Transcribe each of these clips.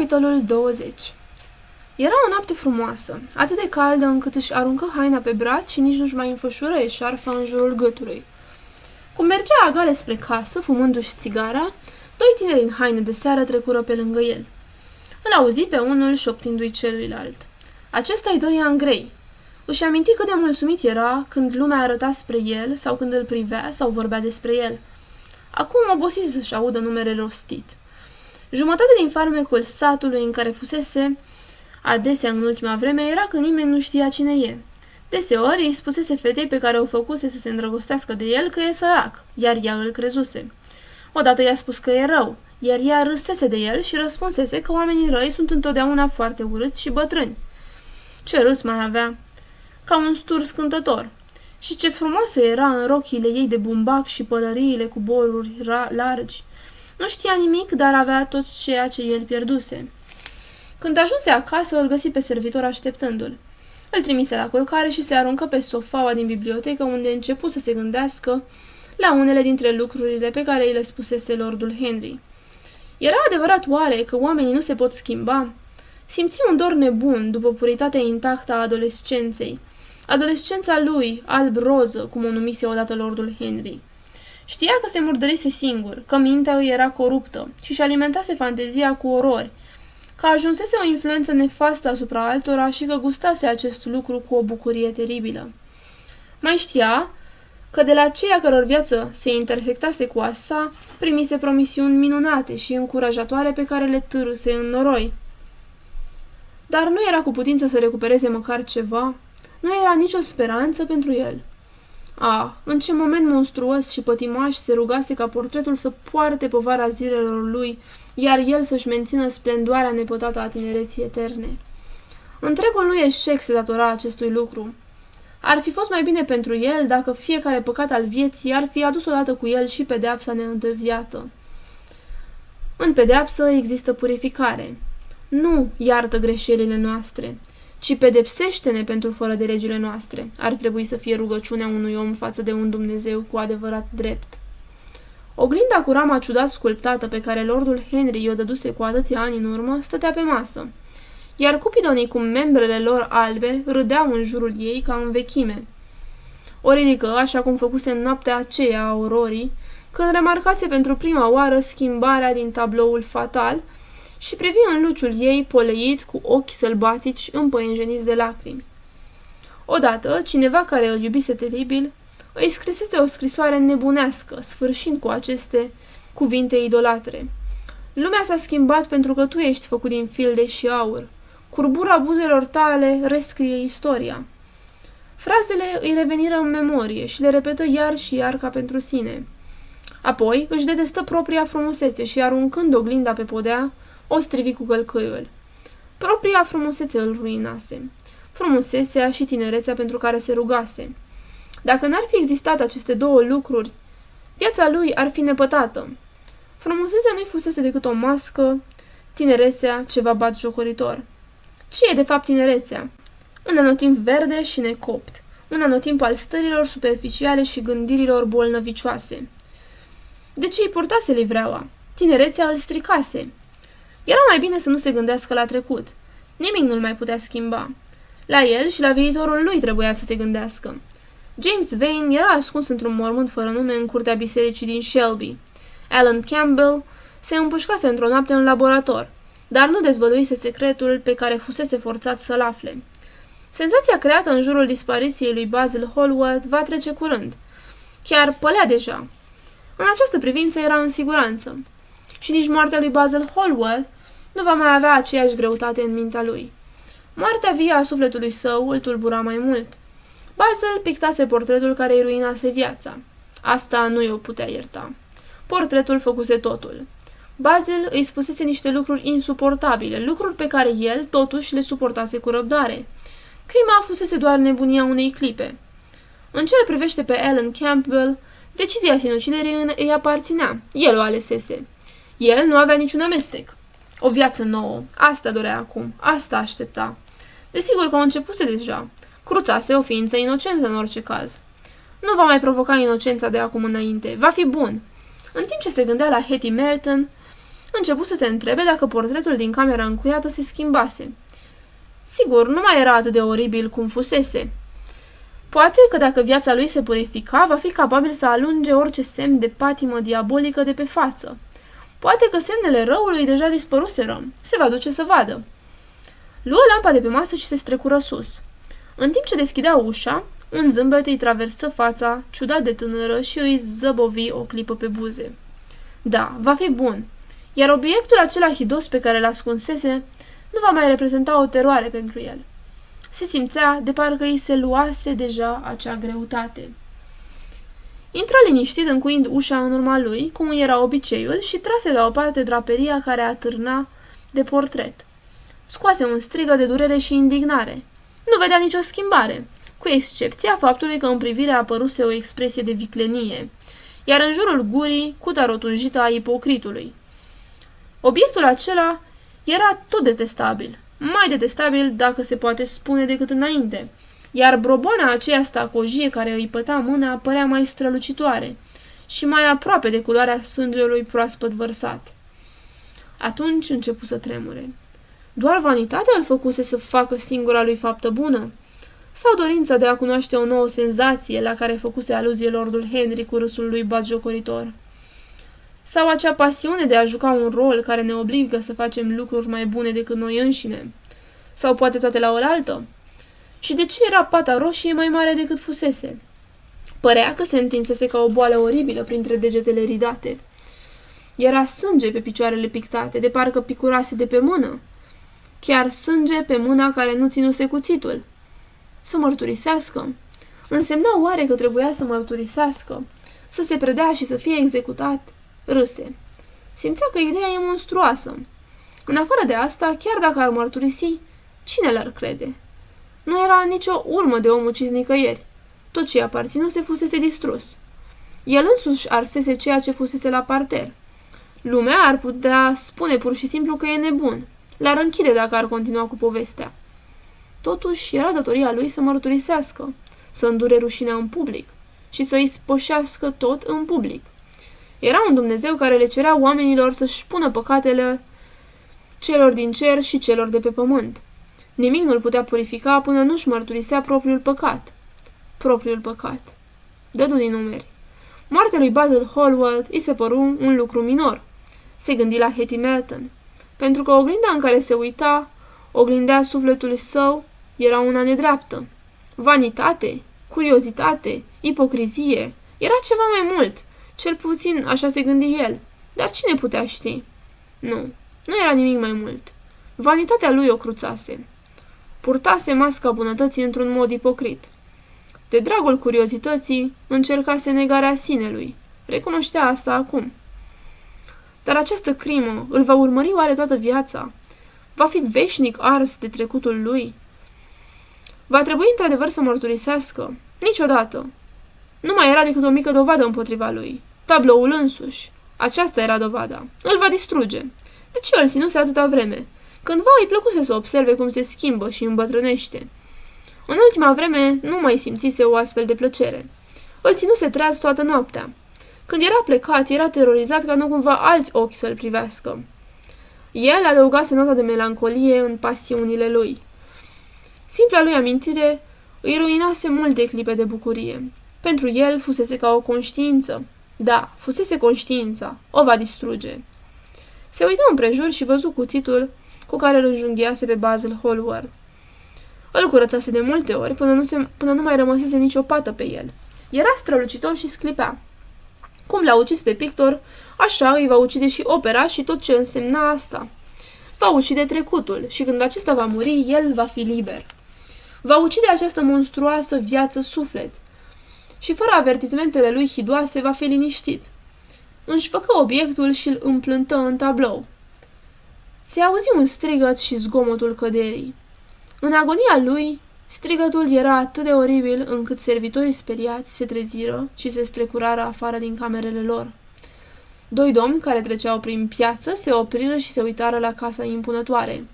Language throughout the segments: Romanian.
Capitolul 20. Era o noapte frumoasă, atât de caldă încât își aruncă haina pe braț și nici nu-și mai înfășură eșarfa în jurul gâtului. Cum mergea agale spre casă, fumându-și țigara, doi tineri în haine de seară trecură pe lângă el. Îl auzi pe unul șoptindu-i celuilalt: "Acesta-i Dorian Gray." Își aminti cât de mulțumit era când lumea arăta spre el sau când îl privea sau vorbea despre el. Acum obosise să-și audă numele rostit. Jumătate din farmecul satului în care fusese adesea în ultima vreme era că nimeni nu știa cine e. Deseori îi spusese fetei pe care o făcuse să se îndrăgostească de el că e sărac, iar ea îl crezuse. Odată i-a spus că e rău, iar ea râsese de el și răspunsese că oamenii răi sunt întotdeauna foarte urâți și bătrâni. Ce râs mai avea! Ca un stur scântător. Și ce frumoasă era în rochiile ei de bumbac și pălăriile cu boluri largi. Nu știa nimic, dar avea tot ceea ce el pierduse. Când ajunse acasă, îl găsi pe servitor așteptându-l. Îl trimise la culcare și se aruncă pe sofaua din bibliotecă, unde începu să se gândească la unele dintre lucrurile pe care îi le spusese lordul Henry. Era adevărat oare că oamenii nu se pot schimba? Simți un dor nebun după puritatea intactă a adolescenței. Adolescența lui, alb-roză, cum o numise odată lordul Henry. Știa că se murdărise singur, că mintea îi era coruptă și alimentase fantezia cu orori, că ajunsese o influență nefastă asupra altora și că gustase acest lucru cu o bucurie teribilă. Mai știa că de la cei a căror viață se intersectase cu a sa, primise promisiuni minunate și încurajatoare pe care le târâse în noroi. Dar nu era cu putință să recupereze măcar ceva. Nu era nicio speranță pentru el. În ce moment monstruos și pătimaș se rugase ca portretul să poarte povara zilelor lui, iar el să-și mențină splendoarea nepătată a tinereții eterne. Întregul lui eșec se datora acestui lucru. Ar fi fost mai bine pentru el dacă fiecare păcat al vieții ar fi adus odată cu el și pedeapsa neîntârziată. În pedeapsă există purificare. Nu iartă greșelile noastre, ci pedepsește-ne pentru fără de legile noastre. Ar trebui să fie rugăciunea unui om față de un Dumnezeu cu adevărat drept. Oglinda cu rama ciudat sculptată pe care lordul Henry i-o dăduse cu atâția ani în urmă stătea pe masă, iar cupidonii cu membrele lor albe râdeau în jurul ei ca în vechime. O ridică, așa cum făcuse în noaptea aceea a ororii, când remarcase pentru prima oară schimbarea din tabloul fatal și privi în luciul ei poleit cu ochi sălbatici împăienjeniți de lacrimi. Odată, cineva care îl iubise teribil îi scrisese o scrisoare nebunească, sfârșind cu aceste cuvinte idolatre: "Lumea s-a schimbat pentru că tu ești făcut din filde și aur. Curbura buzelor tale rescrie istoria." Frazele îi reveniră în memorie și le repetă iar și iar ca pentru sine. Apoi își detestă propria frumusețe și, aruncând oglinda pe podea, o strivi cu călcâiul. Propria frumusețe îl ruinase. Frumusețea și tinerețea pentru care se rugase. Dacă n-ar fi existat aceste două lucruri, viața lui ar fi nepătată. Frumusețea nu-i fusese decât o mască, tinerețea ceva batjocoritor. Ce e de fapt tinerețea? Un anotimp verde și necopt, un anotimp al stărilor superficiale și gândirilor bolnăvicioase. De ce îi purtase livreaua? Tinerețea îl stricase. Era mai bine să nu se gândească la trecut. Nimic nu-l mai putea schimba. La el și la viitorul lui trebuia să se gândească. James Vane era ascuns într-un mormânt fără nume în curtea bisericii din Shelby. Alan Campbell se împușcase într-o noapte în laborator, dar nu dezvăluise secretul pe care fusese forțat să-l afle. Senzația creată în jurul dispariției lui Basil Hallward va trece curând. Chiar pălea deja. În această privință era în siguranță. Și nici moartea lui Basil Hallward nu va mai avea aceeași greutate în mintea lui. Moartea vie a sufletului său îl tulbura mai mult. Basil pictase portretul care îi ruinase viața. Asta nu i-o putea ierta. Portretul făcuse totul. Basil îi spusese niște lucruri insuportabile, lucruri pe care el totuși le suportase cu răbdare. Crima fusese doar nebunia unei clipe. În ce îl privește pe Alan Campbell, decizia sinuciderii îi aparținea. El o alesese. El nu avea niciun amestec. O viață nouă. Asta dorea acum. Asta aștepta. Desigur că o începuse deja. Cruțase o ființă inocentă în orice caz. Nu va mai provoca inocența de acum înainte. Va fi bun. În timp ce se gândea la Hetty Merton, începu să se întrebe dacă portretul din camera încuiată se schimbase. Sigur, nu mai era atât de oribil cum fusese. Poate că dacă viața lui se purifica, va fi capabil să alunge orice semn de patimă diabolică de pe față. Poate că semnele răului deja dispăruseră. Se va duce să vadă. Luă lampa de pe masă și se strecură sus. În timp ce deschidea ușa, un zâmbet îi traversă fața, ciudat de tânără, și îi zăbovi o clipă pe buze. Da, va fi bun. Iar obiectul acela hidos pe care l-ascunsese nu va mai reprezenta o teroare pentru el. Se simțea de parcă îi se luase deja acea greutate. Intră liniștit încuind ușa în urma lui, cum îi era obiceiul, și trase la o parte draperia care atârna de portret. Scoase un strigă de durere și indignare. Nu vedea nicio schimbare, cu excepția faptului că în privire apăruse o expresie de viclenie, iar în jurul gurii cuta rotunjită a ipocritului. Obiectul acela era tot detestabil, mai detestabil dacă se poate spune decât înainte, iar broboana aceea stacojie care îi păta mâna părea mai strălucitoare și mai aproape de culoarea sângelui proaspăt vărsat. Atunci începu să tremure. Doar vanitatea îl făcuse să facă singura lui faptă bună? Sau dorința de a cunoaște o nouă senzație la care făcuse aluzie lordul Henry cu râsul lui batjocoritor? Sau acea pasiune de a juca un rol care ne obligă să facem lucruri mai bune decât noi înșine? Sau poate toate la oaltă? Și de ce era pata roșie mai mare decât fusese? Părea că se întinsese ca o boală oribilă printre degetele ridate. Era sânge pe picioarele pictate, de parcă picurase de pe mână. Chiar sânge pe mâna care nu ținuse cuțitul. Să mărturisească? Însemna oare că trebuia să mărturisească? Să se predea și să fie executat? Râse. Simțea că ideea e monstruoasă. În afară de asta, chiar dacă ar mărturisi, cine l-ar crede? Nu era nicio urmă de om ucis nicăieri. Tot ce aparținuse fusese distrus. El însuși arsese ceea ce fusese la parter. Lumea ar putea spune pur și simplu că e nebun. L-ar închide dacă ar continua cu povestea. Totuși, era datoria lui să mărturisească, să îndure rușinea în public și să îi spășească tot în public. Era un Dumnezeu care le cerea oamenilor să-și pună păcatele celor din cer și celor de pe pământ. Nimic nu-l putea purifica până nu-și mărturisea propriul păcat. Propriul păcat. Dădu din numeri. Moartea lui Basil Hallward îi se păru un lucru minor. Se gândi la Hetty Merton, pentru că oglinda în care se uita, oglindea sufletul său, era una nedreaptă. Vanitate, curiozitate, ipocrizie, era ceva mai mult, cel puțin așa se gândi el, dar cine putea ști? Nu era nimic mai mult. Vanitatea lui o cruțase. Purtase masca bunătății într-un mod ipocrit. De dragul curiozității, încercase negarea sinelui. Recunoștea asta acum. Dar această crimă îl va urmări oare toată viața? Va fi veșnic ars de trecutul lui? Va trebui într-adevăr să mărturisească? Niciodată. Nu mai era decât o mică dovadă împotriva lui. Tabloul însuși. Aceasta era dovada. Îl va distruge. De ce îl ținuse atâta vreme? Cândva îi plăcuse să observe cum se schimbă și îmbătrânește. În ultima vreme nu mai simțise o astfel de plăcere. Îl ținuse treaz toată noaptea. Când era plecat, era terorizat ca nu cumva alți ochi să-l privească. El adăugase nota de melancolie în pasiunile lui. Simpla lui amintire îi ruinase multe clipe de bucurie. Pentru el fusese ca o conștiință. Da, fusese conștiința. O va distruge. Se uită împrejur și văzu cuțitul cu care îl înjunghiase pe Basil Hallward. Îl curățase de multe ori până nu mai rămăsese nicio pată pe el. Era strălucitor și sclipea. Cum l-a ucis pe pictor, așa îi va ucide și opera și tot ce însemna asta. Va ucide trecutul și când acesta va muri, el va fi liber. Va ucide această monstruoasă viață-suflet și fără avertizmentele lui hidoase va fi liniștit. Își făcă obiectul și îl împlântă în tablou. Se auzi un strigăt și zgomotul căderii. În agonia lui, strigătul era atât de oribil încât servitorii speriați se treziră și se strecurară afară din camerele lor. Doi domni care treceau prin piață se opriră și se uitară la casa impunătoare.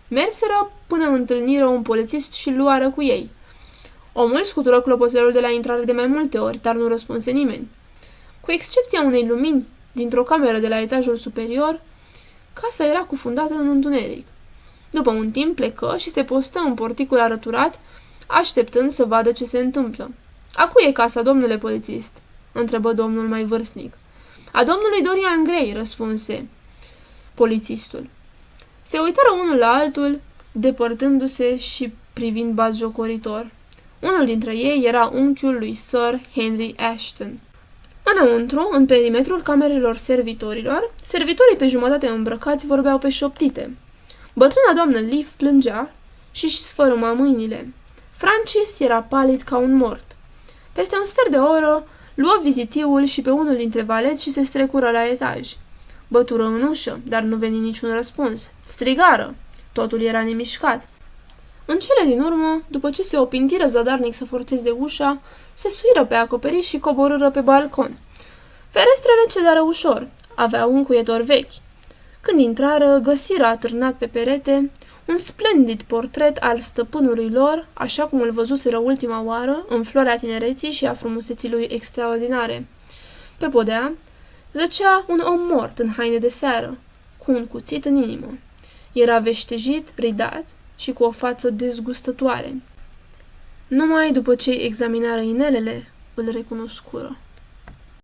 Merseră până întâlniră un polițist și luară cu ei. Omul scutură clopoțelul de la intrare de mai multe ori, dar nu răspunse nimeni. Cu excepția unei lumini dintr-o cameră de la etajul superior, casa era cufundată în întuneric. După un timp plecă și se postă în porticul arăturat, așteptând să vadă ce se întâmplă. "A cui e casa, domnule polițist?" întrebă domnul mai vârstnic. "A domnului Dorian Gray," răspunse polițistul. Se uitară unul la altul, depărtându-se și privind batjocoritor. Unul dintre ei era unchiul lui Sir Henry Ashton. Înăuntru, în perimetrul camerelor servitorilor, servitorii pe jumătate îmbrăcați vorbeau pe șoptite. Bătrâna doamnă Leaf plângea și își sfărâma mâinile. Francis era palid ca un mort. Peste un sfert de oră, luă vizitiul și pe unul dintre valeți și se strecură la etaj. Bătură în ușă, dar nu veni niciun răspuns. Strigară. Totul era nemișcat. În cele din urmă, după ce se opintiră zadarnic să forțeze ușa, se suiră pe acoperiș și coborâră pe balcon. Ferestrele cedară ușor. Aveau un cuietor vechi. Când intrară, găsiră atârnat pe perete un splendid portret al stăpânului lor, așa cum îl văzuseră ultima oară, în floarea tinereții și a frumuseții lui extraordinare. Pe podea zăcea un om mort în haine de seară, cu un cuțit în inimă. Era veștejit, ridat și cu o față dezgustătoare. Numai după ce examinară inelele, îl recunoscură.